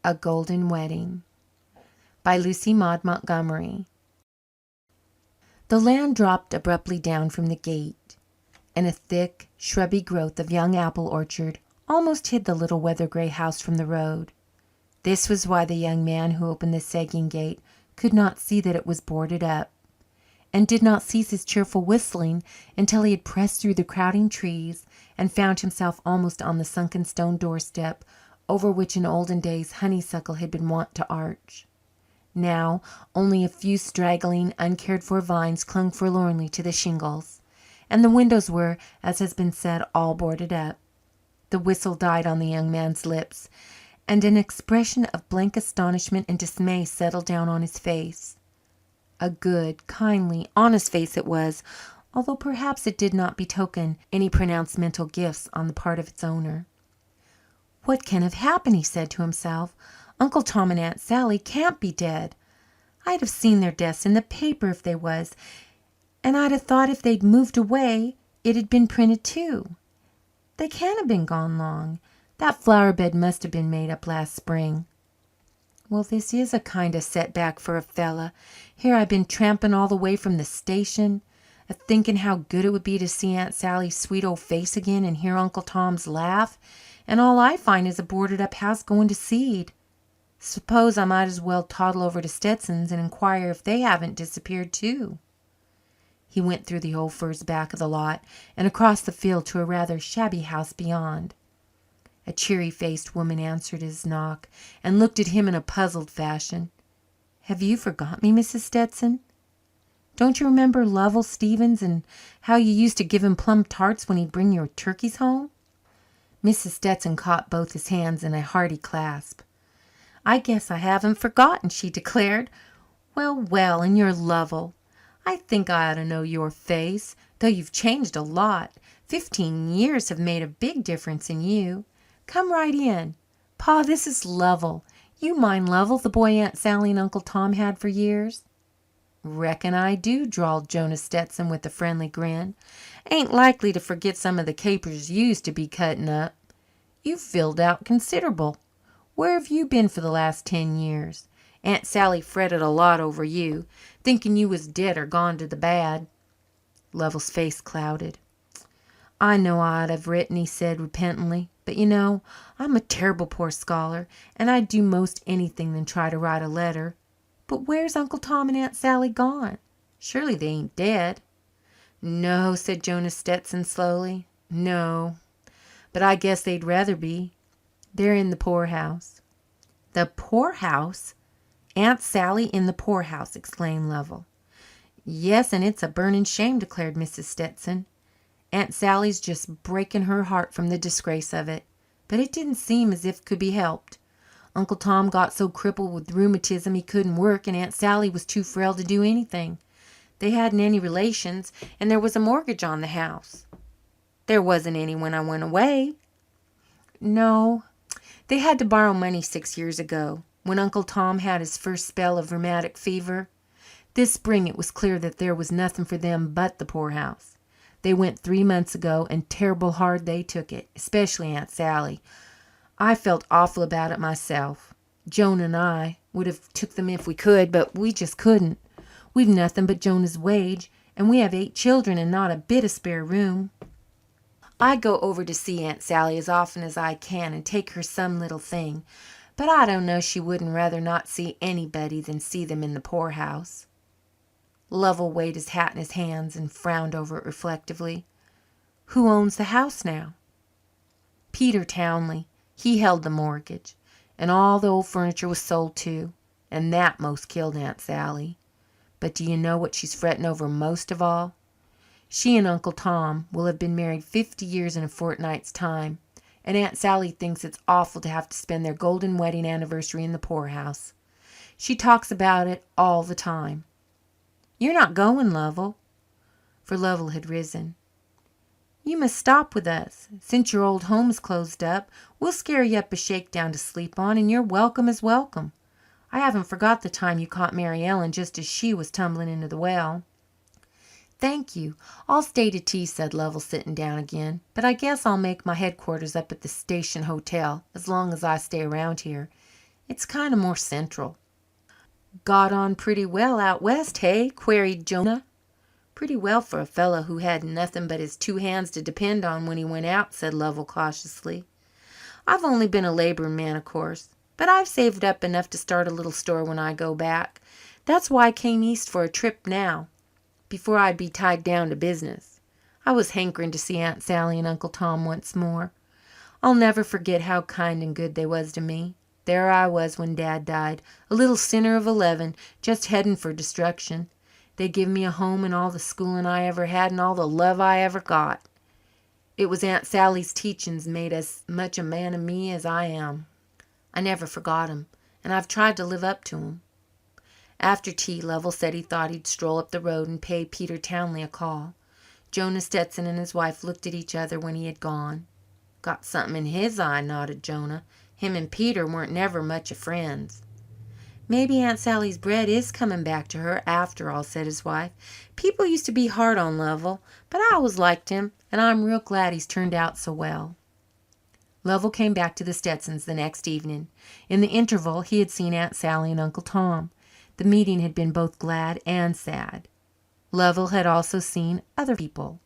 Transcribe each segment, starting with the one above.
A Golden Wedding by Lucy Maud Montgomery. The land dropped abruptly down from the gate, and a thick, shrubby growth of young apple orchard almost hid the little weather-grey house from the road. This was why the young man who opened the sagging gate could not see that it was boarded up, and did not cease his cheerful whistling until he had pressed through the crowding trees and found himself almost on the sunken stone doorstep over which in olden days honeysuckle had been wont to arch. Now only a few straggling, uncared-for vines clung forlornly to the shingles, and the windows were, as has been said, all boarded up. The whistle died on the young man's lips, and an expression of blank astonishment and dismay settled down on his face. A good, kindly, honest face it was, although perhaps it did not betoken any pronounced mental gifts on the part of its owner. "What can have happened?" he said to himself. "Uncle Tom and Aunt Sally can't be dead. I'd have seen their deaths in the paper if they was, and I'd have thought if they'd moved away it had been printed too. They can't have been gone long. That flower bed must have been made up last spring. Well, this is a kind of setback for a fella. Here I've been tramping all the way from the station, a thinking how good it would be to see Aunt Sally's sweet old face again and hear Uncle Tom's laugh, and all I find is a boarded up house going to seed. Suppose I might as well toddle over to Stetson's and inquire if they haven't disappeared too." He went through the old firs back of the lot and across the field to a rather shabby house beyond. A cheery-faced woman answered his knock and looked at him in a puzzled fashion. "Have you forgot me, Mrs. Stetson? Don't you remember Lovell Stevens and how you used to give him plum tarts when he'd bring your turkeys home?" Mrs. Stetson caught both his hands in a hearty clasp. "I guess I haven't forgotten," she declared. "Well, well, and you're Lovell. I think I ought to know your face, though you've changed a lot. 15 years have made a big difference in you. Come right in. Pa, this is Lovell. You mind Lovell, the boy Aunt Sally and Uncle Tom had for years?" "Reckon I do," drawled Jonah Stetson with a friendly grin. "Ain't likely to forget some of the capers you used to be cutting up. You've filled out considerable. Where have you been for the last 10 years? Aunt Sally fretted a lot over you, thinking you was dead or gone to the bad." Lovell's face clouded. "I know I'd have written," he said repentantly, "but you know I'm a terrible poor scholar, and I'd do most anything than try to write a letter. But where's Uncle Tom and Aunt Sally gone? Surely they ain't dead?" "No," said Jonah Stetson slowly. "No, but I guess they'd rather be. They're in the poorhouse." "The poorhouse? Aunt Sally in the poorhouse!" exclaimed Lovell. "Yes, and it's a burning shame," declared Mrs. Stetson. "Aunt Sally's just breaking her heart from the disgrace of it. But it didn't seem as if it could be helped. Uncle Tom got so crippled with rheumatism he couldn't work, and Aunt Sally was too frail to do anything. They hadn't any relations, and there was a mortgage on the house." "There wasn't any when I went away." "No. They had to borrow money 6 years ago, when Uncle Tom had his first spell of rheumatic fever. This spring it was clear that there was nothing for them but the poorhouse. They went 3 months ago, and terrible hard they took it, especially Aunt Sally. I felt awful about it myself. Jonah and I would have took them if we could, but we just couldn't. We've nothing but Jonah's wage, and we have 8 children and not a bit of spare room. I go over to see Aunt Sally as often as I can and take her some little thing, but I don't know she wouldn't rather not see anybody than see them in the poorhouse." Lovell weighed his hat in his hands and frowned over it reflectively. "Who owns the house now?" "Peter Townley. He held the mortgage. And all the old furniture was sold too, and that most killed Aunt Sally. But do you know what she's fretting over most of all? She and Uncle Tom will have been married 50 years in a fortnight's time, and Aunt Sally thinks it's awful to have to spend their golden wedding anniversary in the poorhouse. She talks about it all the time. You're not going, Lovell?" For Lovell had risen. "You must stop with us. Since your old home is closed up, we'll scare you up a shakedown to sleep on, and you're welcome as welcome. I haven't forgot the time you caught Mary Ellen just as she was tumbling into the well." "Thank you. I'll stay to tea," said Lovell, sitting down again. "But I guess I'll make my headquarters up at the station hotel as long as I stay around here. It's kind of more central." "Got on pretty well out west, hey?" queried Jonah. "Pretty well for a fellow who had nothing but his two hands to depend on when he went out," said Lovell cautiously. "I've only been a labouring man, of course, but I've saved up enough to start a little store when I go back. That's why I came east for a trip now, before I'd be tied down to business. I was hankering to see Aunt Sally and Uncle Tom once more. I'll never forget how kind and good they was to me. There I was when Dad died, a little sinner of 11, just heading for destruction. They give me a home and all the schooling I ever had and all the love I ever got. It was Aunt Sally's teachings made as much a man of me as I am. I never forgot 'em, and I've tried to live up to 'em." After tea, Lovell said he thought he'd stroll up the road and pay Peter Townley a call. Jonah Stetson and his wife looked at each other when he had gone. "Got something in his eye," nodded Jonah. "Him and Peter weren't never much of friends." "Maybe Aunt Sally's bread is coming back to her, after all," said his wife. "People used to be hard on Lovell, but I always liked him, and I'm real glad he's turned out so well." Lovell came back to the Stetsons the next evening. In the interval he had seen Aunt Sally and Uncle Tom. The meeting had been both glad and sad. Lovell had also seen other people.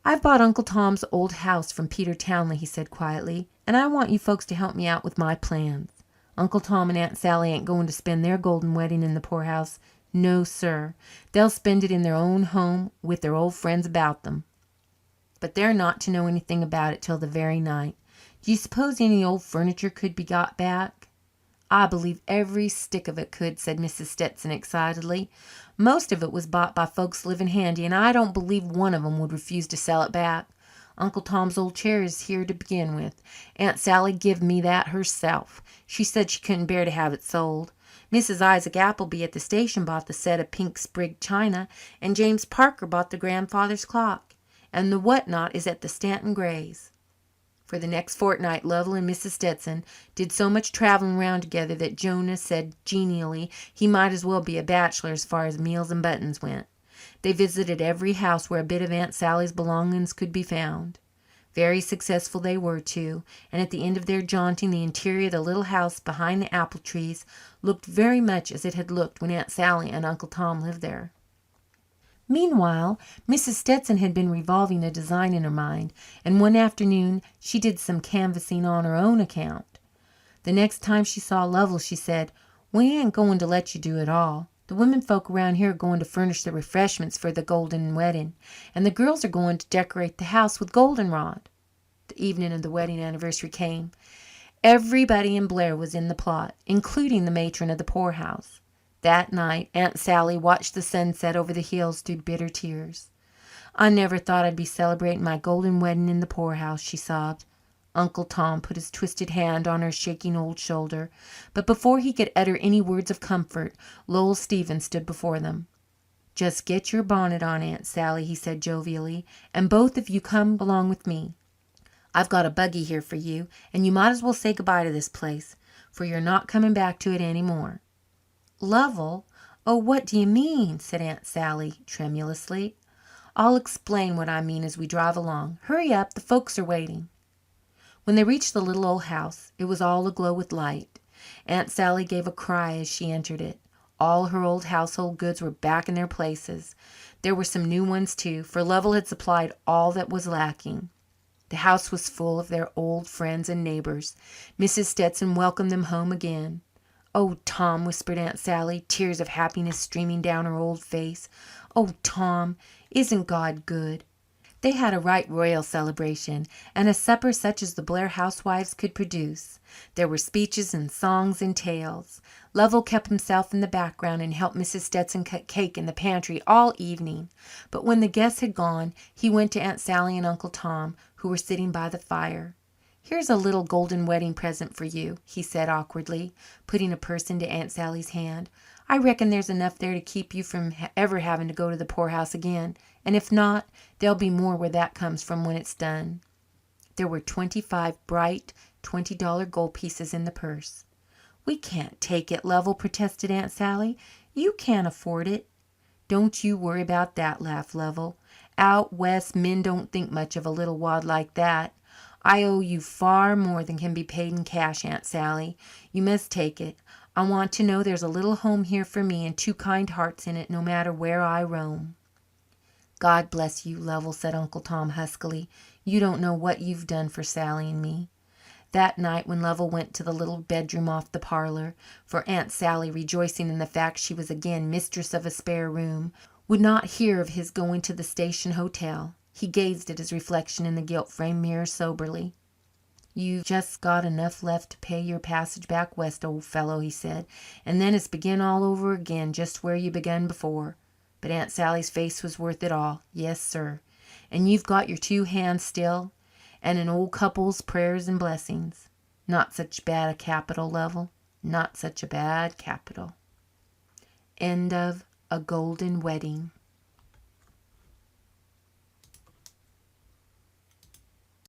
"I've bought Uncle Tom's old house from Peter Townley," he said quietly, "and I want you folks to help me out with my plans. Uncle Tom and Aunt Sally ain't going to spend their golden wedding in the poorhouse. No, sir. They'll spend it in their own home with their old friends about them. But they're not to know anything about it till the very night. Do you suppose any old furniture could be got back?" "I believe every stick of it could," said Mrs. Stetson excitedly. "Most of it was bought by folks living handy, and I don't believe one of them would refuse to sell it back. Uncle Tom's old chair is here to begin with. Aunt Sally give me that herself. She said she couldn't bear to have it sold. Mrs. Isaac Appleby at the station bought the set of pink sprigged china, and James Parker bought the grandfather's clock. And the whatnot is at the Stanton Grays." For the next fortnight Lovell and Mrs. Stetson did so much travelling round together that Jonah said genially he might as well be a bachelor as far as meals and buttons went. They visited every house where a bit of Aunt Sally's belongings could be found. Very successful they were, too, and at the end of their jaunting the interior of the little house behind the apple trees looked very much as it had looked when Aunt Sally and Uncle Tom lived there. Meanwhile, Mrs. Stetson had been revolving a design in her mind, and one afternoon she did some canvassing on her own account. The next time she saw Lovell she said, "We ain't going to let you do it all. The women folk around here are going to furnish the refreshments for the golden wedding, and the girls are going to decorate the house with goldenrod." The evening of the wedding anniversary came. Everybody in Blair was in the plot, including the matron of the poorhouse. That night Aunt Sally watched the sunset over the hills through bitter tears. "I never thought I'd be celebrating my golden wedding in the poorhouse," she sobbed. Uncle Tom put his twisted hand on her shaking old shoulder, but before he could utter any words of comfort, Lowell Stevens stood before them. "Just get your bonnet on, Aunt Sally," he said jovially, "and both of you come along with me. I've got a buggy here for you, and you might as well say goodbye to this place, for you're not coming back to it any more." "Lovell, oh, what do you mean?" said Aunt Sally tremulously. "I'll explain what I mean as we drive along. Hurry up, the folks are waiting." When they reached the little old house, it was all aglow with light. Aunt Sally gave a cry as she entered it. All her old household goods were back in their places. There were some new ones, too, for Lovell had supplied all that was lacking. The house was full of their old friends and neighbours. Mrs. Stetson welcomed them home again. "Oh, Tom," whispered Aunt Sally, tears of happiness streaming down her old face. "Oh, Tom, isn't God good?" They had a right royal celebration, and a supper such as the Blair housewives could produce. There were speeches and songs and tales. Lovell kept himself in the background and helped Mrs. Stetson cut cake in the pantry all evening. But when the guests had gone, he went to Aunt Sally and Uncle Tom, who were sitting by the fire. "Here's a little golden wedding present for you," he said awkwardly, putting a purse into Aunt Sally's hand. "I reckon there's enough there to keep you from ever having to go to the poorhouse again, and if not, there'll be more where that comes from when it's done." There were 25 bright $20 gold pieces in the purse. "We can't take it, Lovell," protested Aunt Sally. "You can't afford it." "Don't you worry about that," laughed Lovell. "Out west men don't think much of a little wad like that. I owe you far more than can be paid in cash, Aunt Sally. You must take it. I want to know there's a little home here for me and two kind hearts in it, no matter where I roam." "God bless you, Lovell," said Uncle Tom huskily. "You don't know what you've done for Sally and me." That night, when Lovell went to the little bedroom off the parlour for Aunt Sally, rejoicing in the fact she was again mistress of a spare room, would not hear of his going to the station hotel. He gazed at his reflection in the gilt framed mirror soberly. "You've just got enough left to pay your passage back west, old fellow," he said, "and then it's begin all over again just where you begun before. But Aunt Sally's face was worth it all. Yes, sir. And you've got your two hands still, and an old couple's prayers and blessings. Not such bad a capital, Lovell. Not such a bad capital." End of A Golden Wedding.